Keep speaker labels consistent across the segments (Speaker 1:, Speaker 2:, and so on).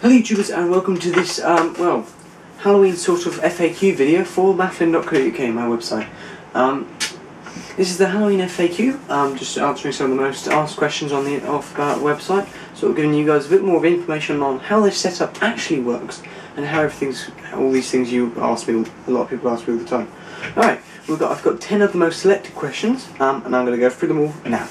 Speaker 1: Hello YouTubers and welcome to this, well, Halloween sort of FAQ video for mafflin.co.uk, my website. This is the Halloween FAQ, just answering some of the most asked questions on the website, sort of giving you guys a bit more of information on how this setup actually works and how all these things you ask me, a lot of people ask me all the time. Alright, I've got 10 of the most selected questions, and I'm going to go through them all now.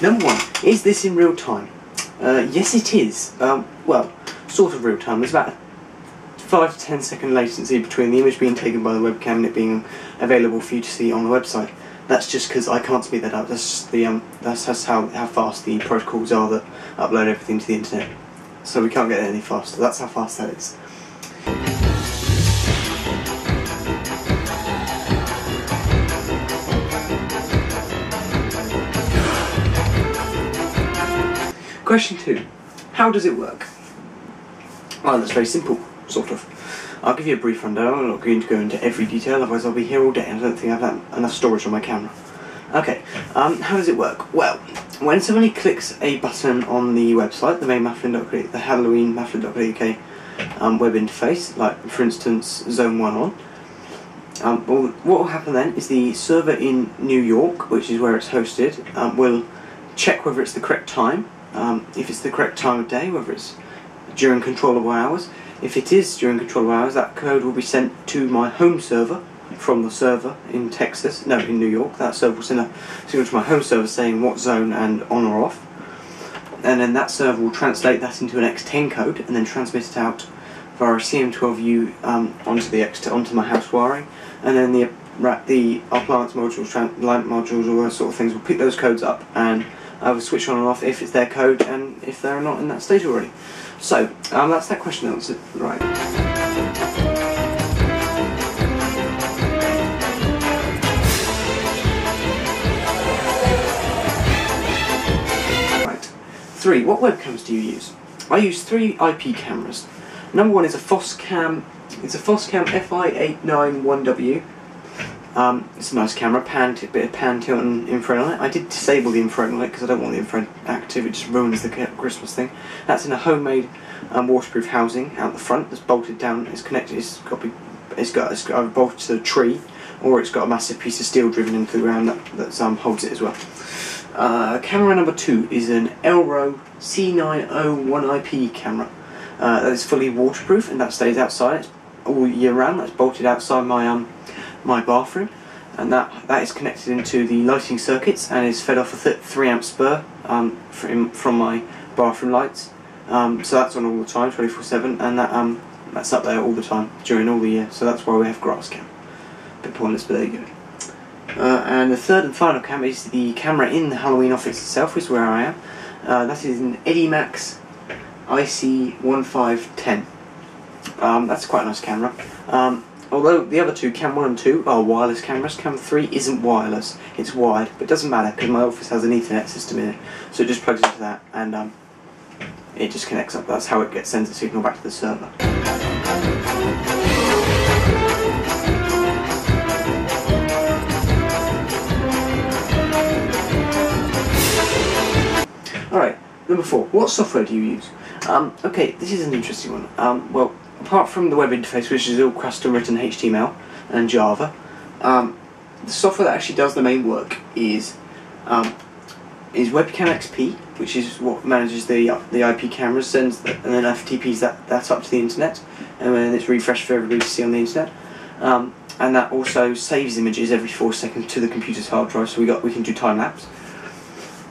Speaker 1: Number 1, is this in real time? Yes it is. Well, sort of real time. There's about a 5 to 10 second latency between the image being taken by the webcam and it being available for you to see on the website. That's just because I can't speed that up. That's just how fast the protocols are that upload everything to the internet. So we can't get it any faster. That's how fast that is. Question 2. How does it work? Well, that's very simple, sort of. I'll give you a brief rundown. I'm not going to go into every detail, otherwise I'll be here all day and I don't think I've got enough storage on my camera. Okay, how does it work? Well, when somebody clicks a button on the website, the main mafflin.co.uk, the Halloween mafflin.co.uk web interface, like for instance Zone 1 on, well, what will happen then is the server in New York, which is where it's hosted, will check whether it's the correct time. If it's the correct time of day, whether it's during controllable hours. If it is during controllable hours, that code will be sent to my home server from the server in in New York. That server will send a signal to my home server saying what zone and on or off. And then that server will translate that into an X10 code and then transmit it out via a CM12U onto my house wiring. And then the appliance modules, light modules, all those sort of things will pick those codes up and I will switch on and off if it's their code and if they're not in that state already. So, that's that question answered. Right. Right. 3. What webcams do you use? I use 3 IP cameras. Number 1 is a Foscam. It's a Foscam FI891W. It's a nice camera, bit of pan tilt and infrared on it. I did disable the infrared on it because I don't want the infrared active, it just ruins the Christmas thing. That's in a homemade waterproof housing out the front that's bolted down, it's connected, it's got either bolted to a tree or it's got a massive piece of steel driven into the ground that holds it as well. Camera number 2 is an Elro C901IP camera. That is fully waterproof and that stays outside all year round. That's bolted outside my bathroom, and that is connected into the lighting circuits and is fed off a 3 amp spur from my bathroom lights. So that's on all the time, 24/7, and that's up there all the time during all the year. So that's why we have grass cam. Bit pointless, but there you go. And the third and final cam is the camera in the Halloween office itself, is where I am. That is an Edimax IC1510. That's quite a nice camera. Although the other two, Cam 1 and 2, are wireless cameras, Cam 3 isn't wireless, it's wired, but it doesn't matter because my office has an Ethernet system in it, so it just plugs into that and it just connects up. That's how it sends the signal back to the server. Alright, number 4, what software do you use? Okay, this is an interesting one. Well, apart from the web interface, which is all custom written HTML and Java, the software that actually does the main work is Webcam XP, which is what manages the IP cameras, sends and then FTPs that up to the internet, and then it's refreshed for everybody to see on the internet. And that also saves images every 4 seconds to the computer's hard drive, so we can do time lapse.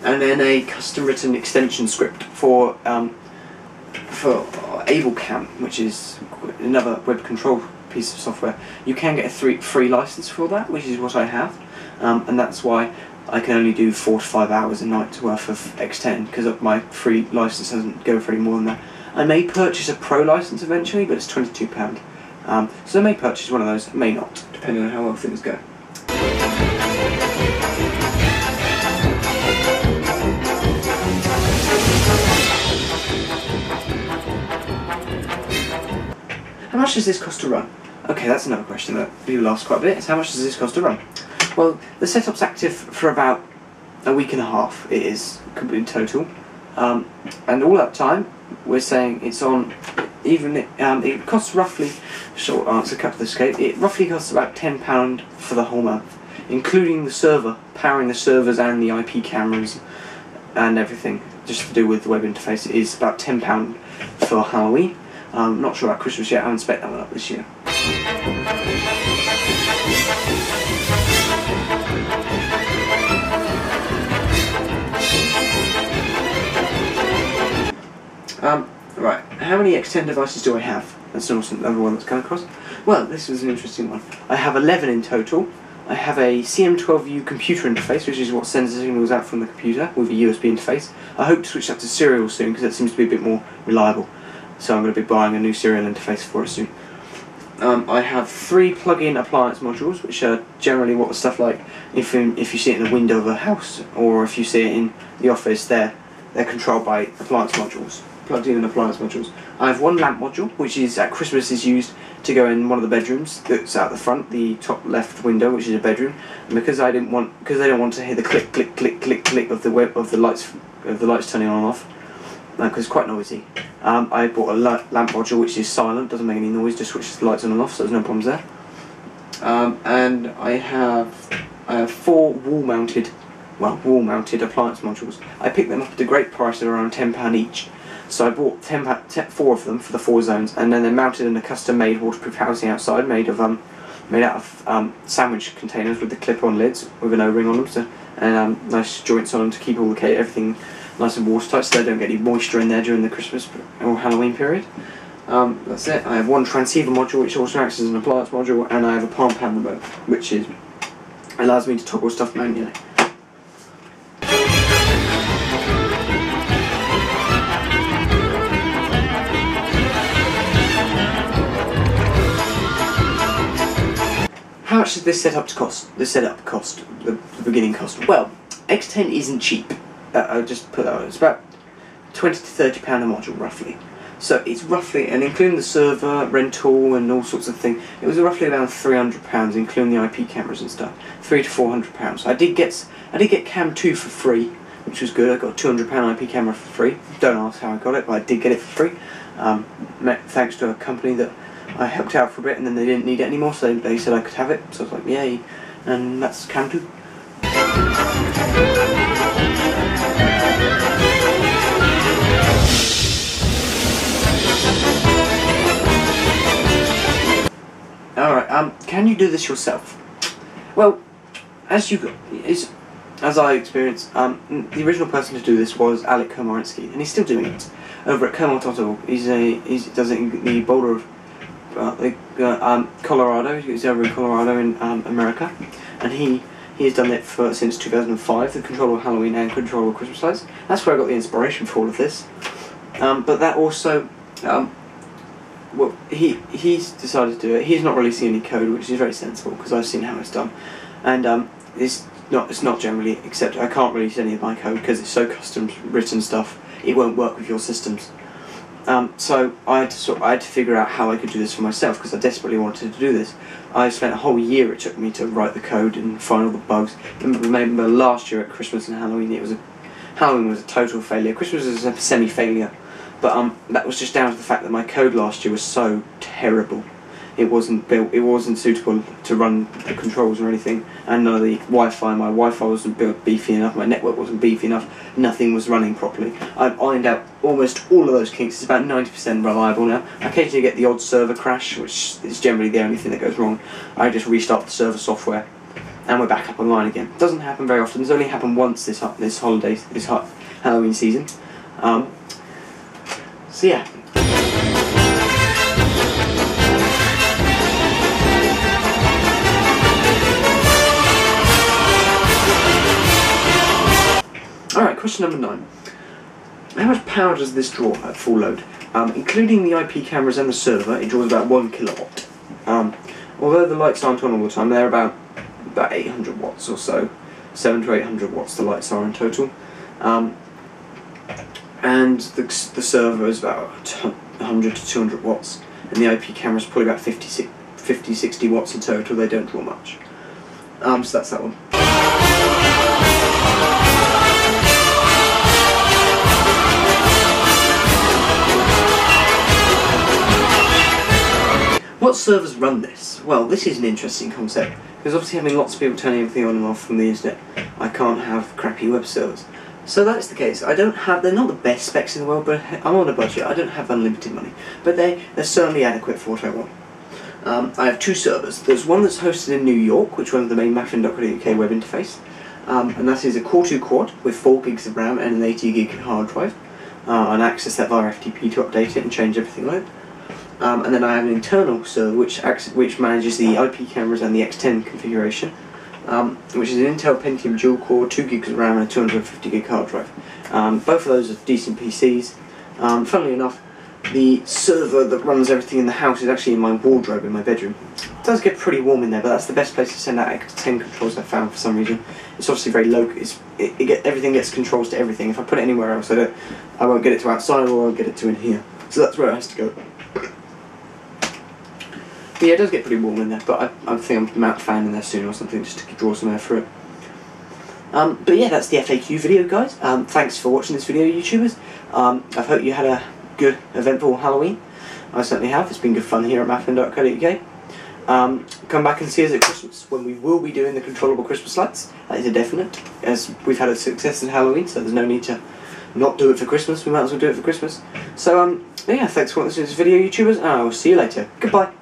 Speaker 1: And then a custom written extension script for AbleCam, which is another web control piece of software. You can get a free license for that, which is what I have, and that's why I can only do 4 to 5 hours a night worth of X10, because my free license doesn't go for any more than that. I may purchase a pro license eventually, but it's £22. So I may purchase one of those, may not, depending on how well things go. How much does this cost to run? Okay, that's another question that people ask quite a bit. Is how much does this cost to run? Well, the setup's active for about a week and a half. It is complete total, and all that time we're saying it's on. Even it costs roughly. Short answer, cut to the escape. It roughly costs about £10 for the whole month, including the server, powering the servers and the IP cameras and everything, just to do with the web interface. It is about £10 for Halloween. Not sure about Christmas yet. I haven't spec that one up this year. Right, how many X10 devices do I have? That's also another one that's come across. Well, this was an interesting one. I have 11 in total. I have a CM12U computer interface, which is what sends the signals out from the computer with a USB interface. I hope to switch that to serial soon because that seems to be a bit more reliable. So I'm going to be buying a new serial interface for it soon. I have 3 plug-in appliance modules, which are generally what the stuff like if you see it in the window of a house or if you see it in the office, they're controlled by appliance modules. Plugged in appliance modules. I have 1 lamp module, which is at Christmas is used to go in one of the bedrooms that's out the front, the top left window, which is a bedroom. And because they don't want to hear the click click click click click of the lights turning on and off, because it's quite noisy. I bought a lamp module which is silent, doesn't make any noise, just switches the lights on and off, so there's no problems there. And I have 4 wall-mounted appliance modules. I picked them up at a great price at around £10 each. So I bought 4 of them for the 4 zones, and then they're mounted in a custom-made waterproof housing outside, made out of sandwich containers with the clip-on lids with an O-ring on them, so, and nice joints on them to keep all the everything nice and watertight, so they don't get any moisture in there during the Christmas or Halloween period. That's it. I have 1 transceiver module, which also acts as an appliance module, and I have a palm pan remote, which allows me to toggle stuff manually. How much did this setup cost? The beginning cost. Well, X10 isn't cheap. I'll just put that on. It's about £20 to £30 a module, roughly. So it's roughly, and including the server, rental, and all sorts of things, it was roughly around £300, including the IP cameras and stuff. £300 to £400. I did get Cam 2 for free, which was good. I got a £200 IP camera for free. Don't ask how I got it, but I did get it for free. Thanks to a company that I helped out for a bit, and then they didn't need it anymore, so they said I could have it. So I was like, yay, and that's Cam 2. Alright, can you do this yourself? Well, as I experienced, the original person to do this was Alec Komarinsky, and he's still doing it over at Komar.org. He does it in the Boulder of Colorado. He's over in Colorado in America, and he has done it since 2005. The control of Halloween and control of Christmas lights. That's where I got the inspiration for all of this. But that also, well, he's decided to do it. He's not releasing any code, which is very sensible because I've seen how it's done, and it's not generally accepted. I can't release any of my code because it's so custom written stuff. It won't work with your systems. So I had to figure out how I could do this for myself because I desperately wanted to do this. I spent a whole year it took me to write the code and find all the bugs. I remember last year at Christmas and Halloween, Halloween was a total failure. Christmas was a semi-failure, but that was just down to the fact that my code last year was so terrible. It wasn't suitable to run the controls or anything, and none of the Wi-Fi. My Wi-Fi wasn't built beefy enough. My network wasn't beefy enough. Nothing was running properly. I've ironed out almost all of those kinks. It's about 90% reliable now. I occasionally get the odd server crash, which is generally the only thing that goes wrong. I just restart the server software, and we're back up online again. It doesn't happen very often. It's only happened once this Halloween season. So yeah. Alright, question number 9. How much power does this draw at full load? Including the IP cameras and the server, it draws about 1 kilowatt. Although the lights aren't on all the time, they're about 800 watts or so. 700 to 800 watts the lights are in total. And the server is about 100 to 200 watts. And the IP camera is probably about 50 50-60 watts in total. They don't draw much. So that's that one. What servers run this? Well, this is an interesting concept, because obviously having lots of people turning everything on and off from the internet, I can't have crappy web servers. So that's the case. I don't have, they're not the best specs in the world, but I'm on a budget. I don't have unlimited money, but they're certainly adequate for what I want. I have two servers. There's one that's hosted in New York, which runs the main maffin.co.uk web interface, and that is a Core 2 quad with 4 gigs of RAM and an 80 gig hard drive, and access that via FTP to update it and change everything like that. And then I have an internal server which manages the IP cameras and the X10 configuration, which is an Intel Pentium dual core, 2 gigs of RAM and a 250 gig hard drive. Both of those are decent PCs. Funnily enough, the server that runs everything in the house is actually in my wardrobe in my bedroom. It does get pretty warm in there, but that's the best place to send out X10 controls I've found for some reason. It's obviously very low. Everything gets controls to everything. If I put it anywhere else, I won't get it to outside, or I won't get it to in here. So that's where it has to go. But yeah, it does get pretty warm in there, but I think I'm going to mount a fan in there soon or something just to draw some air through it. But yeah, that's the FAQ video, guys. Thanks for watching this video, YouTubers. I hope you had a good, eventful Halloween. I certainly have. It's been good fun here at maffin.co.uk. Come back and see us at Christmas, when we will be doing the controllable Christmas lights. That is a definite, as we've had a success in Halloween, so there's no need to not do it for Christmas. We might as well do it for Christmas. So, yeah, thanks for watching this video, YouTubers, and I will see you later. Goodbye.